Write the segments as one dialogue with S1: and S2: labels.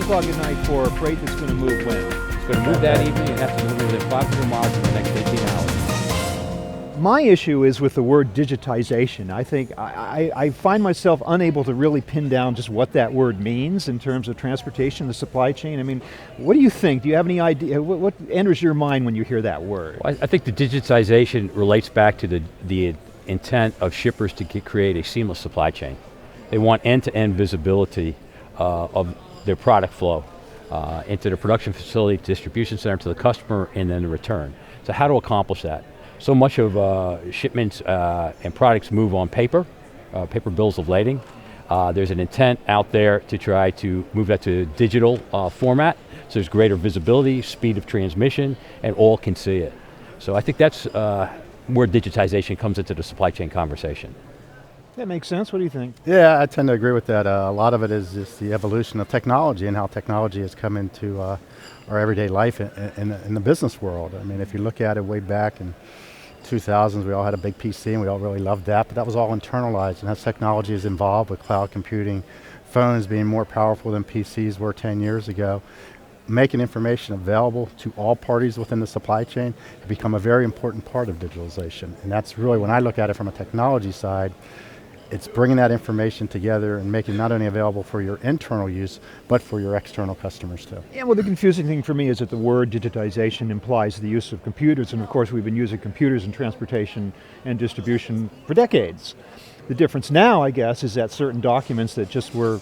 S1: o'clock at night for a freight that's going to move when?
S2: It's going to move that evening and have to deliver within 500 miles in the next 18 hours.
S1: My issue is with the word digitization. I think I find myself unable to really pin down just what that word means in terms of transportation, the supply chain. I mean, what do you think? Do you have any idea? What enters your mind when you hear that word?
S2: Well, I think the digitization relates back to the intent of shippers to create a seamless supply chain. They want end-to-end visibility of their product flow into the production facility, distribution center, to the customer, and then the return. So how to accomplish that? So much of shipments and products move on paper bills of lading. There's an intent out there to try to move that to digital format, so there's greater visibility, speed of transmission, and all can see it. So I think that's where digitization comes into the supply chain conversation.
S1: That makes sense. What do you think?
S3: Yeah, I tend to agree with that. A lot of it is just the evolution of technology and how technology has come into our everyday life in the business world. I mean, if you look at it way back in 2000s, we all had a big PC and we all really loved that, but that was all internalized. And as technology has evolved with cloud computing, phones being more powerful than PCs were 10 years ago, making information available to all parties within the supply chain has become a very important part of digitalization. And that's really, when I look at it from a technology side, it's bringing that information together and making it not only available for your internal use, but for your external customers too.
S1: Yeah, well, the confusing thing for me is that the word digitization implies the use of computers, and of course we've been using computers in transportation and distribution for decades. The difference now, I guess, is that certain documents that just were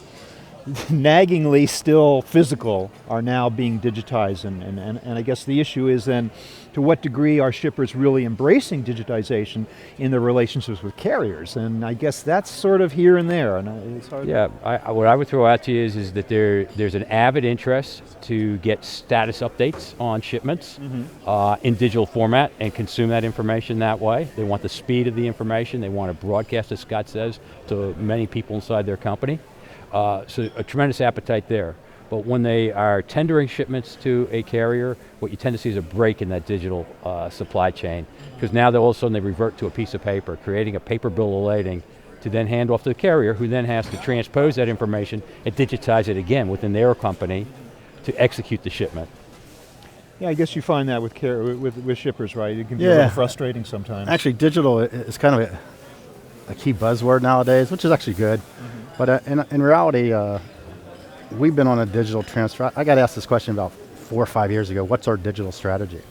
S1: naggingly still physical are now being digitized, and I guess the issue is then, to what degree are shippers really embracing digitization in their relationships with carriers? And I guess that's sort of here and there. And it's hard.
S2: Yeah, what I would throw out to you is that there's an avid interest to get status updates on shipments in digital format and consume that information that way. They want the speed of the information. They want to broadcast, as Scott says, to many people inside their company. So a tremendous appetite there. But when they are tendering shipments to a carrier, what you tend to see is a break in that digital supply chain, because now all of a sudden they revert to a piece of paper, creating a paper bill of lading to then hand off to the carrier, who then has to transpose that information and digitize it again within their company to execute the shipment.
S1: Yeah, I guess you find that with shippers, right? It can be a little frustrating sometimes.
S3: Actually, digital is kind of a key buzzword nowadays, which is actually good. But in reality, we've been on a digital transfer. I got asked this question about 4 or 5 years ago, what's our digital strategy?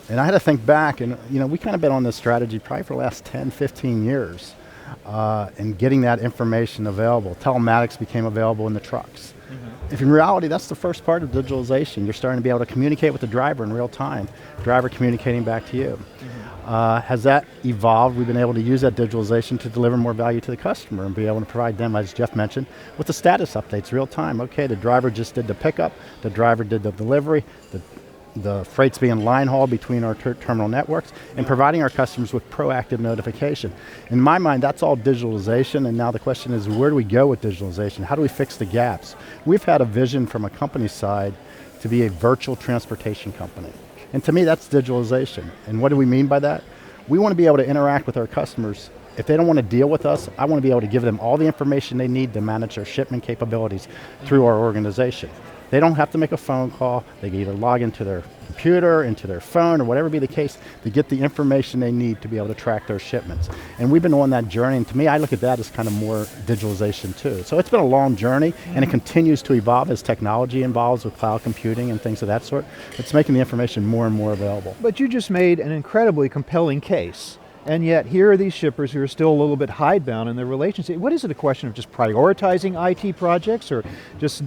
S3: And I had to think back, and we kind of been on this strategy probably for the last 10, 15 years, and getting that information available. Telematics became available in the trucks. If in reality, that's the first part of digitalization. You're starting to be able to communicate with the driver in real time, driver communicating back to you. Has that evolved? We've been able to use that digitalization to deliver more value to the customer and be able to provide them, as Jeff mentioned, with the status updates real time. Okay, the driver just did the pickup, the driver did the delivery, the freight's being line hauled between our terminal networks, and providing our customers with proactive notification. In my mind, that's all digitalization, and now the question is, where do we go with digitalization? How do we fix the gaps? We've had a vision from a company side to be a virtual transportation company. And to me, that's digitalization. And what do we mean by that? We want to be able to interact with our customers. If they don't want to deal with us, I want to be able to give them all the information they need to manage their shipment capabilities through our organization. They don't have to make a phone call. They can either log into their computer, into their phone, or whatever be the case, to get the information they need to be able to track their shipments. And we've been on that journey, and to me, I look at that as kind of more digitalization too. So it's been a long journey, and it continues to evolve as technology evolves with cloud computing and things of that sort. It's making the information more and more available.
S1: But you just made an incredibly compelling case. And yet here are these shippers who are still a little bit hidebound in their relationship. What is it, a question of just prioritizing IT projects, or just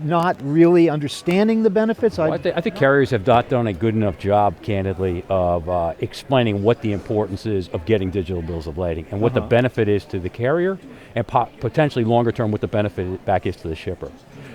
S1: not really understanding the benefits?
S2: Well, I think carriers have not done a good enough job, candidly, of explaining what the importance is of getting digital bills of lading and what the benefit is to the carrier, and potentially longer term what the benefit back is to the shipper.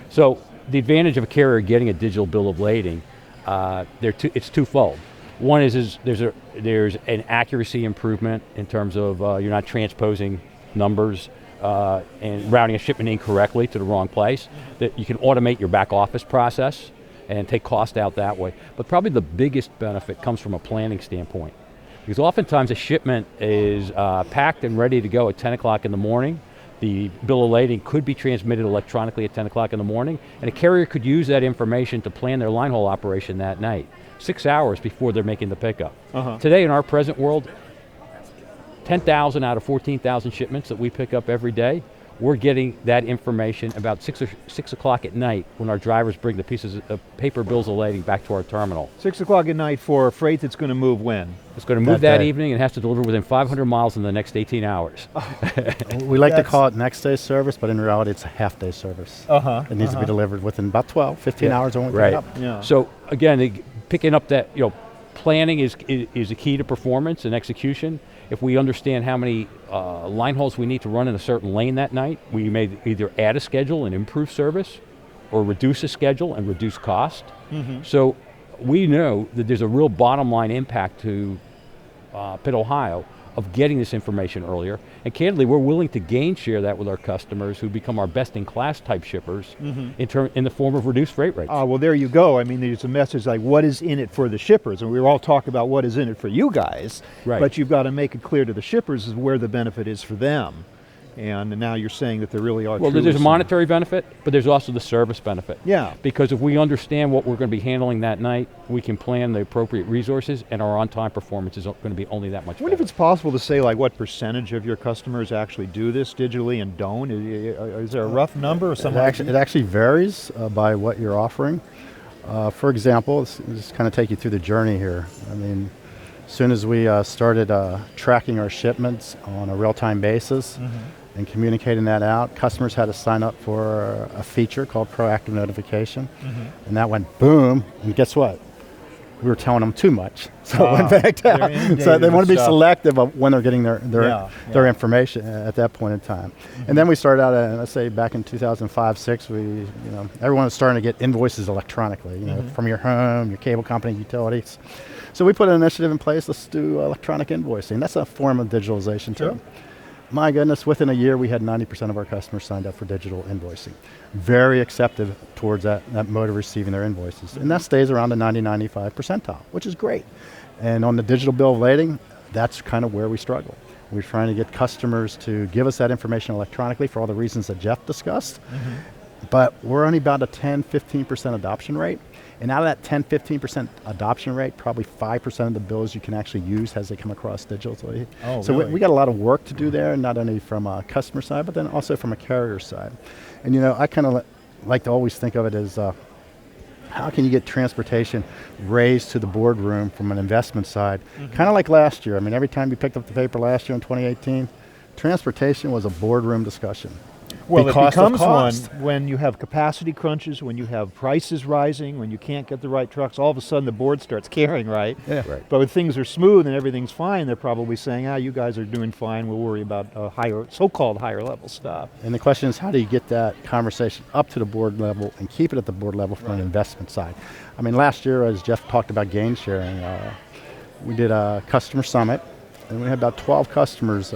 S2: So the advantage of a carrier getting a digital bill of lading, it's twofold. One is there's an accuracy improvement in terms of you're not transposing numbers and routing a shipment incorrectly to the wrong place, that you can automate your back office process and take cost out that way. But probably the biggest benefit comes from a planning standpoint, because oftentimes a shipment is packed and ready to go at 10 o'clock in the morning. The bill of lading could be transmitted electronically at 10 o'clock in the morning, and a carrier could use that information to plan their line haul operation that night, 6 hours before they're making the pickup. Today in our present world, 10,000 out of 14,000 shipments that we pick up every day, we're getting that information about 6 o'clock at night when our drivers bring the pieces of paper bills of lading back to our terminal.
S1: 6 o'clock at night for freight that's going to move when?
S2: It's going to move that evening and has to deliver within 500 miles in the next 18 hours.
S3: We like to call it next day service, but in reality it's a half day service. It needs to be delivered within about 12, 15 hours when we pick it up.
S1: Yeah.
S2: So again, picking up that, planning is a key to performance and execution. If we understand how many line hauls we need to run in a certain lane that night, we may either add a schedule and improve service, or reduce a schedule and reduce cost. So we know that there's a real bottom line impact to PITT OHIO of getting this information earlier. And candidly, we're willing to gain share that with our customers who become our best in class type shippers in the form of reduced freight rates.
S1: Well, there you go. I mean, there's a message like what is in it for the shippers, and we were all talking about what is in it for you guys, but you've got to make it clear to the shippers is where the benefit is for them. And now you're saying that there really are.
S2: Well, there's a monetary benefit, but there's also the service benefit.
S1: Yeah.
S2: Because if we understand what we're going to be handling that night, we can plan the appropriate resources, and our on-time performance is going to be only that much better.
S1: I wonder if it's possible to say like what percentage of your customers actually do this digitally and don't? Is there a rough number or something?
S3: It actually varies by what you're offering. For example, let's kind of take you through the journey here. I mean, as soon as we started tracking our shipments on a real-time basis, and communicating that out, customers had to sign up for a feature called proactive notification, and that went boom, and guess what? We were telling them too much, so it went back down. So they want to be selective of when they're getting their information at that point in time. And then we started out, let's say back in 2005, 6, everyone was starting to get invoices electronically, from your home, your cable company, utilities. So we put an initiative in place, let's do electronic invoicing. That's a form of digitalization too. My goodness, within a year we had 90% of our customers signed up for digital invoicing. Very accepted towards that mode of receiving their invoices. And that stays around the 90-95 percentile, which is great. And on the digital bill of lading, that's kind of where we struggle. We're trying to get customers to give us that information electronically for all the reasons that Jeff discussed. But we're only about a 10-15% adoption rate. And out of that 10-15% adoption rate, probably 5% of the bills you can actually use as they come across digitally. So really? we got a lot of work to do there, not only from a customer side, but then also from a carrier side. And I kind of like to always think of it as how can you get transportation raised to the boardroom from an investment side? Kind of like last year. I mean, every time you picked up the paper last year in 2018, transportation was a boardroom discussion.
S1: Well, it becomes one when you have capacity crunches, when you have prices rising, when you can't get the right trucks, all of a sudden the board starts caring, right? But when things are smooth and everything's fine, they're probably saying, you guys are doing fine, we'll worry about so-called higher level stuff.
S3: And the question is, how do you get that conversation up to the board level and keep it at the board level from an investment side? I mean, last year, as Jeff talked about gain sharing, we did a customer summit, and we had about 12 customers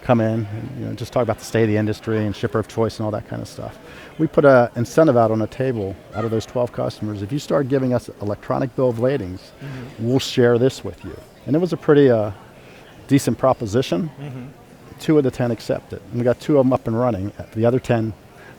S3: come in and just talk about the state of the industry and shipper of choice and all that kind of stuff. We put an incentive out on the table out of those 12 customers. If you start giving us electronic bill of ladings, we'll share this with you. And it was a pretty decent proposition. 2 of the 10 accepted. And we got 2 of them up and running. The other 10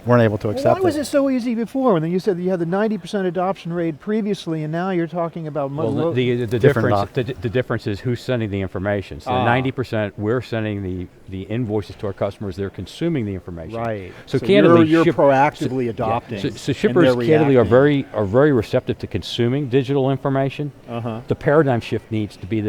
S3: weren't able to accept it.
S1: Why was it so easy before? When you said you had the 90% adoption rate previously, and now you're talking about
S2: the difference is who's sending the information. So 90%, we're sending the invoices to our customers. They're consuming the information.
S1: Right.
S2: So candidly,
S1: you're proactively adopting.
S2: So shippers candidly are very receptive to consuming digital information. The paradigm shift needs to be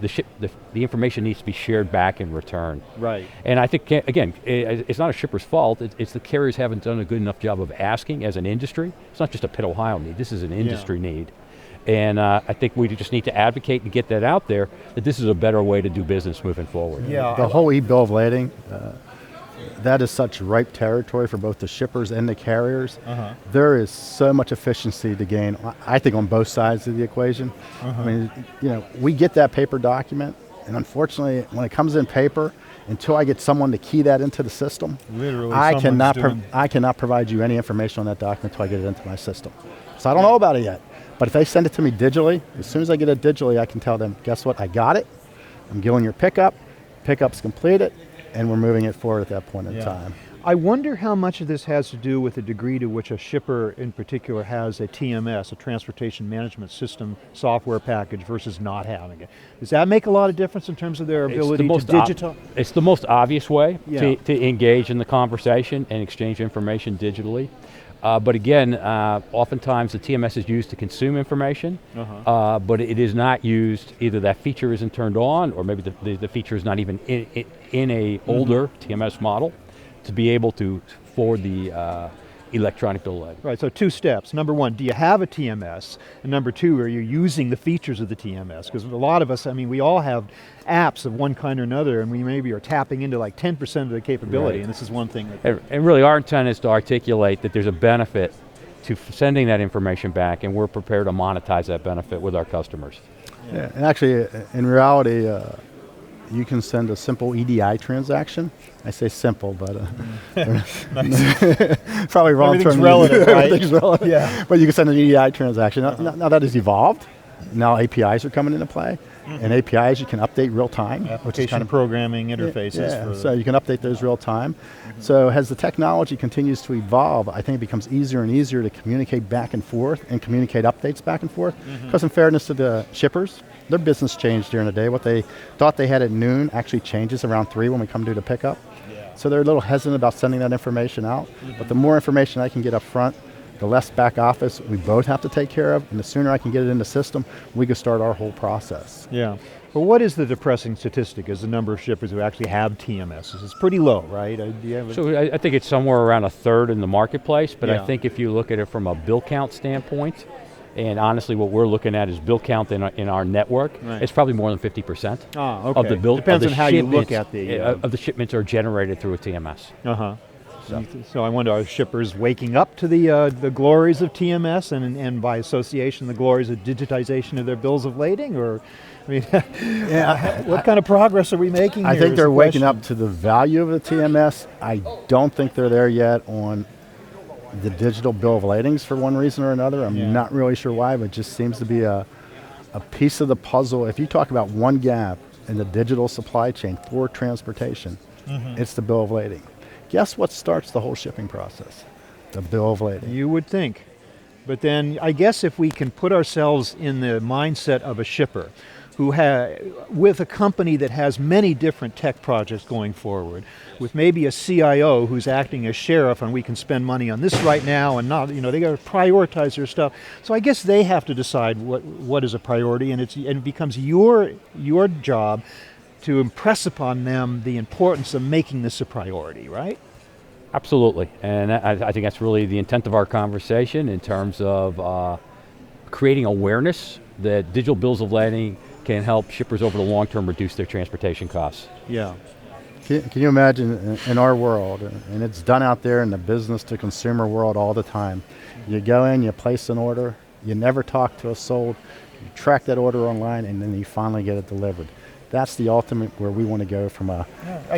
S2: the information needs to be shared back in return.
S1: Right.
S2: And I think, again, it's not a shipper's fault. It's the carriers haven't done a good enough job of asking as an industry. It's not just a PITT OHIO need. This is an industry need. And I think we just need to advocate and get that out there, that this is a better way to do business moving forward.
S3: Yeah. The whole e-bill of lading, that is such ripe territory for both the shippers and the carriers. There is so much efficiency to gain, I think, on both sides of the equation. I mean, we get that paper document, and unfortunately, when it comes in paper, until I get someone to key that into the system, I cannot provide you any information on that document until I get it into my system. So I don't know about it yet. But if they send it to me digitally, as soon as I get it digitally, I can tell them, guess what, I got it. I'm giving your pickup. Pickup's completed. and we're moving it forward at that point in time.
S1: I wonder how much of this has to do with the degree to which a shipper in particular has a TMS, a transportation management system software package, versus not having it. Does that make a lot of difference in terms of their ability to digital?
S2: It's the most obvious way to engage in the conversation and exchange information digitally. But again, oftentimes the TMS is used to consume information, but it is not used, either that feature isn't turned on, or maybe the feature is not even in a older TMS model to be able to forward the electronic bill of lading.
S1: Right, so 2 steps. Number 1, do you have a TMS? And number 2, are you using the features of the TMS? Because a lot of us, I mean, we all have apps of one kind or another, and we maybe are tapping into like 10% of the capability, and this is one thing.
S2: And really our intent is to articulate that there's a benefit to sending that information back, and we're prepared to monetize that benefit with our customers.
S3: Yeah, and actually, in reality, you can send a simple EDI transaction. I say simple, but probably wrong
S1: Everything's
S3: term.
S1: relative, right?
S3: Everything's relative.
S1: Yeah.
S3: But you can send an EDI transaction. Now that has evolved. Now APIs are coming into play, and APIs you can update real time.
S1: Application programming interfaces.
S3: So you can update those real time. So as the technology continues to evolve, I think it becomes easier and easier to communicate back and forth and communicate updates back and forth. Because in fairness to the shippers, their business changed during the day. What they thought they had at noon actually changes around 3 when we come to the pickup. So they're a little hesitant about sending that information out. But the more information I can get up front, the less back office we both have to take care of, and the sooner I can get it in the system, we can start our whole process.
S1: Yeah. But what is the depressing statistic as the number of shippers who actually have TMSs? It's pretty low, right?
S2: So I think it's somewhere around 1/3 in the marketplace, but I think if you look at it from a bill count standpoint, and honestly what we're looking at is bill count in our network, it's probably more than 50% of the bill.
S1: Depends on how you look at the...
S2: of the shipments are generated through a TMS.
S1: So I wonder, are shippers waking up to the glories of TMS and by association the glories of digitization of their bills of lading? Or, I mean, what kind of progress are we making here?
S3: I think they're waking up to the value of the TMS. I don't think they're there yet on the digital bill of ladings for one reason or another. I'm not really sure why, but it just seems to be a piece of the puzzle. If you talk about one gap in the digital supply chain for transportation, it's the bill of lading. Guess what starts the whole shipping process? The bill of lading.
S1: You would think. But then I guess if we can put ourselves in the mindset of a shipper who with a company that has many different tech projects going forward, with maybe a CIO who's acting as sheriff, and we can spend money on this right now and not, they got to prioritize their stuff. So I guess they have to decide what is a priority, and it becomes your job to impress upon them the importance of making this a priority, right?
S2: Absolutely, and I think that's really the intent of our conversation in terms of creating awareness that digital bills of lading can help shippers over the long term reduce their transportation costs.
S1: Yeah.
S3: Can you imagine in our world, and it's done out there in the business to consumer world all the time, you go in, you place an order, you never talk to a sold, you track that order online, and then you finally get it delivered. That's the ultimate where we want to go from a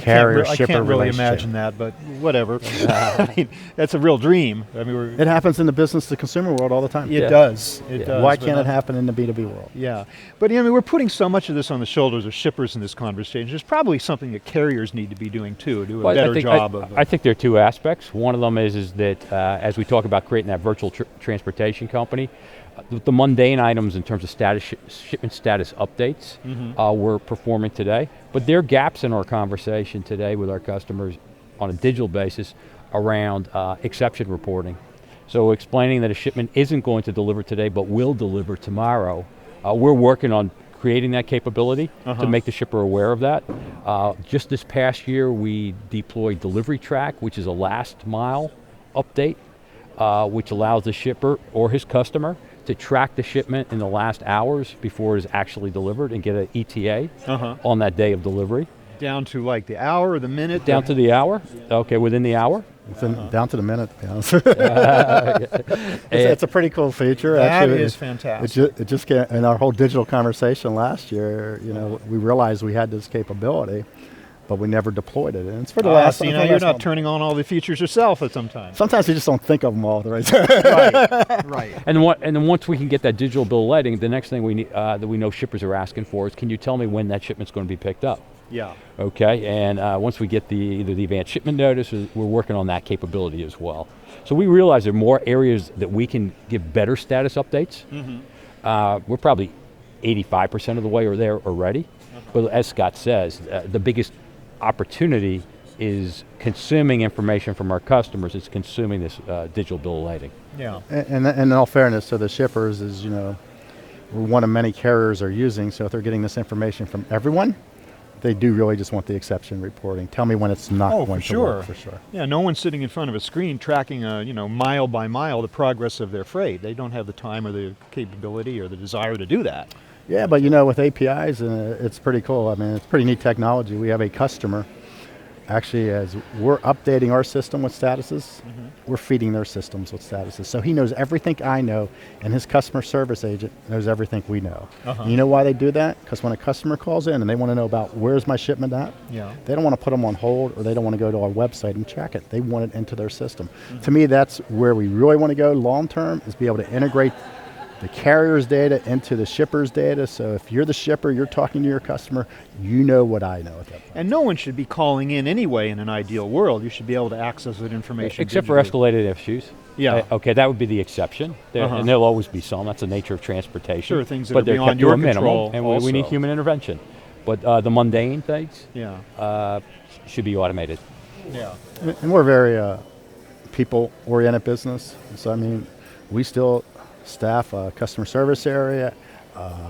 S3: carrier-shipper relationship.
S1: I can't really imagine that, but whatever. I mean, that's a real dream. I mean,
S3: it happens in the business-to-consumer world all the time.
S1: It does. It does.
S3: Why can't it happen in the B2B world?
S1: Yeah, but I mean, we're putting so much of this on the shoulders of shippers in this conversation. There's probably something that carriers need to be doing too, do a better job of.
S2: I think there are 2 aspects. One of them is that as we talk about creating that virtual transportation company, the mundane items in terms of shipment status updates we're performing today, but there are gaps in our conversation today with our customers on a digital basis around exception reporting. So explaining that a shipment isn't going to deliver today but will deliver tomorrow. We're working on creating that capability to make the shipper aware of that. Just this past year we deployed Delivery Track, which is a last mile update, which allows the shipper or his customer to track the shipment in the last hours before it is actually delivered and get an ETA on that day of delivery.
S1: Down to like the hour or the minute?
S2: Down to the hour? Okay, within the hour?
S3: Down to the minute, to be honest. It's a pretty cool feature.
S1: That is fantastic.
S3: It just came, in our whole digital conversation last year, we realized we had this capability, but we never deployed it. And it's for the last.
S1: You're not turning on all the features yourself at some time.
S3: Sometimes you just don't think of them all the right time.
S1: Right.
S2: And then once we can get that digital bill of lading, the next thing we need, that we know shippers are asking for is, can you tell me when that shipment's going to be picked up?
S1: Yeah.
S2: Okay, and once we get either the advanced shipment notice, or we're working on that capability as well. So we realize there are more areas that we can give better status updates. We're probably 85% of the way there already. But as Scott says, the biggest opportunity is consuming information from our customers. It's consuming this digital bill of lading.
S1: Yeah.
S3: And in all fairness to the shippers is, one of many carriers are using, so if they're getting this information from everyone, they do really just want the exception reporting. Tell me when it's not going to work, for sure.
S1: Yeah, no one's sitting in front of a screen tracking, mile by mile the progress of their freight. They don't have the time or the capability or the desire to do that.
S3: Yeah, but with APIs, it's pretty cool. I mean, it's pretty neat technology. We have a customer, actually, as we're updating our system with statuses, we're feeding their systems with statuses. So he knows everything I know, and his customer service agent knows everything we know. And you know why they do that? Because when a customer calls in and they want to know about where's my shipment at, they don't want to put them on hold, or they don't want to go to our website and check it. They want it into their system. To me, that's where we really want to go long term, is be able to integrate the carrier's data into the shipper's data. So if you're the shipper, you're talking to your customer, you know what I know at that point.
S1: And no one should be calling in anyway in an ideal world. You should be able to access that information
S2: Except for
S1: digitally.
S2: escalated issues.
S1: Yeah.
S2: Okay, that would be the exception. And there'll always be some. That's the nature of transportation.
S1: Sure, things that
S2: but
S1: are
S2: they're
S1: beyond
S2: kept to
S1: your
S2: a minimum,
S1: control
S2: and
S1: also.
S2: we need human intervention. But the mundane things should be automated.
S1: Yeah.
S3: And we're a very people-oriented business. So, I mean, we still staff a customer service area,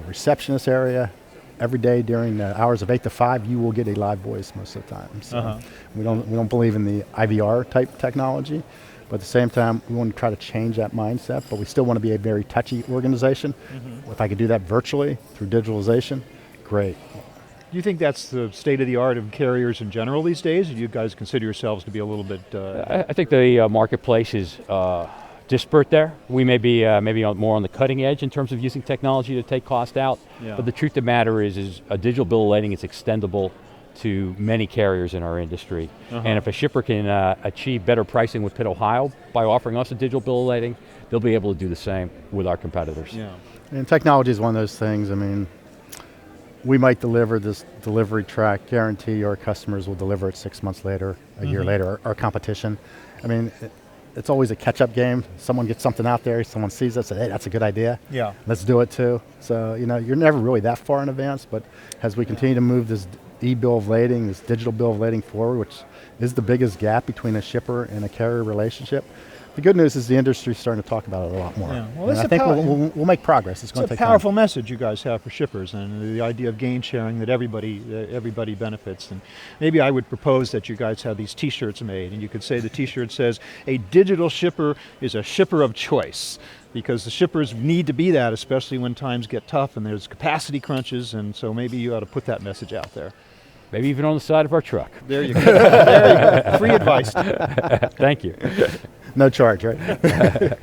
S3: receptionist area. Every day during the hours of 8 to 5, you will get a live voice most of the time. So we don't believe in the IVR type technology, but at the same time, we want to try to change that mindset, but we still want to be a very touchy organization. If I could do that virtually through digitalization, great.
S1: Do you think that's the state of the art of carriers in general these days, or do you guys consider yourselves to be a little bit...
S2: I think the marketplace is disparate there. We may be more on the cutting edge in terms of using technology to take cost out, but the truth of the matter is a digital bill of lading is extendable to many carriers in our industry. And if a shipper can achieve better pricing with PITT OHIO by offering us a digital bill of lading, they'll be able to do the same with our competitors.
S1: Yeah.
S3: And technology is one of those things. I mean, we might deliver this delivery track, guarantee our customers will deliver it 6 months later, a year later, our competition. I mean, it's always a catch-up game. Someone gets something out there, someone sees it, says, hey, that's a good idea.
S1: Yeah.
S3: Let's do it too. So, you're never really that far in advance, but as we continue to move this e-bill of lading, this digital bill of lading forward, which is the biggest gap between a shipper and a carrier relationship, the good news is the industry's starting to talk about it a lot more.
S1: Yeah. Well,
S3: and I think we'll make progress. It's going to take
S1: a powerful message you guys have for shippers, and the idea of gain sharing, that everybody benefits. And maybe I would propose that you guys have these T-shirts made, and you could say the T-shirt says, a digital shipper is a shipper of choice, because the shippers need to be that, especially when times get tough and there's capacity crunches, and so maybe you ought to put that message out there.
S2: Maybe even on the side of our truck.
S1: There you go. There you go. Free advice.
S2: Thank you.
S3: No charge, right?